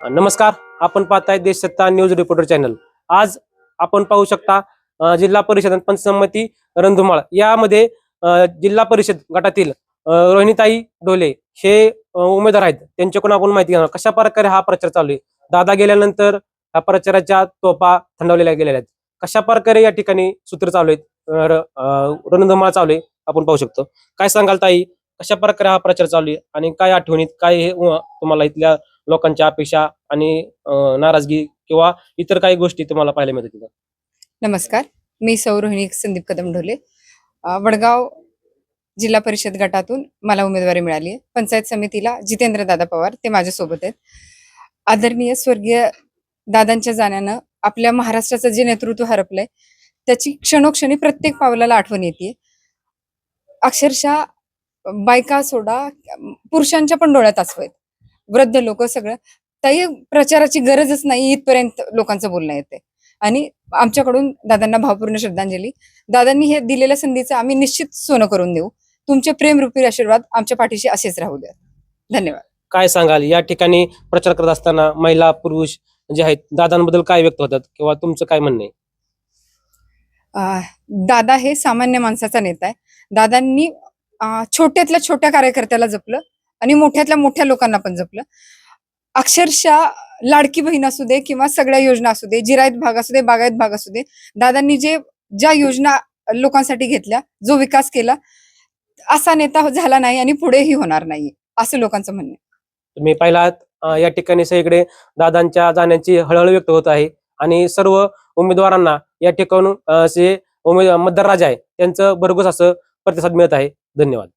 नमस्कार. आपण पाहताय देशसत्ता न्यूज रिपोर्टर चॅनल. आज आपण पाहू शकता जिल्हा परिषद आणि पंचायत समिती रंधुमाळ यामध्ये जिल्हा परिषद गटातील रोहिणीताई डोले हे उमेदवार आहेत. त्यांच्याकडून आपण माहिती घेणार कशा प्रकारे हा प्रचार चालू आहे. दादा गेल्यानंतर या प्रचाराच्या तोफा थंडावलेल्या गेलेल्या आहेत. कशा प्रकारे या ठिकाणी सूत्र चालू आहेत, रणधुमाळ चालू आहे आपण पाहू शकतो. काय सांगाल ताई, कशा प्रकारे हा प्रचार चालू आहे आणि काय आठवणीत काय हे तुम्हाला इथल्या लोकांच्या अपेक्षा आणि नाराजगी किंवा इतर काही गोष्टी तुम्हाला पाहायला मिळतात? नमस्कार, मी सौ रोहिणी संदीप कदम ढोले. वडगाव जिल्हा परिषद गटातून मला उमेदवारी मिळाली आहे. पंचायत समितीला जितेंद्र दादा पवार ते माझ्यासोबत आहेत. आदरणीय स्वर्गीय दादांच्या जाण्यानं आपल्या महाराष्ट्राचं जे नेतृत्व हरपलंय त्याची क्षणोक्षणी प्रत्येक पावलाला आठवण येते. अक्षरशः बायका सोडा, पुरुषांच्या पण डोळ्यात आसू आहेत. वृद्ध लोक सगळं, ताई प्रचाराची गरजच नाही इथपर्यंत लोकांचं बोलणं येते. आणि आमच्याकडून दादांना भावपूर्ण श्रद्धांजली. दादांनी हे दिलेल्या संधीचं आम्ही निश्चित सोनं करून देऊ. तुमचे प्रेमरूपी आशीर्वाद आमच्या पाठीशी असेच राहू द्या. धन्यवाद. काय सांगाल, या ठिकाणी प्रचार करत असताना महिला पुरुष जे आहेत दादांबद्दल काय व्यक्त होतात किंवा तुमचं काय म्हणणं आहे? दादा हे सामान्य माणसाचा नेता आहे. दादांनी छोट्यातल्या छोट्या कार्यकर्त्याला जपलं आणि मोठ्यातल्या मोठ्या लोकांना पण जपलं. अक्षरशः लाडकी बहीण असू दे किंवा सगळ्या योजना असू दे, जिरायत भाग असू दे, बागायत भाग असू दे, दादांनी ज्या योजना लोकांसाठी घेतल्या, जो विकास केला, असा नेता झाला नाही आणि पुढेही होणार नाही असं लोकांचं म्हणणं आहे. तुम्ही पाहिलात या ठिकाणी सगळीकडे दादांच्या जाण्याची हळहळ व्यक्त होत आहे आणि सर्व उमेदवारांना या ठिकाणून जे मतदार राजा आहे त्यांचं भरघोस असं प्रतिसाद मिळत आहे. धन्यवाद.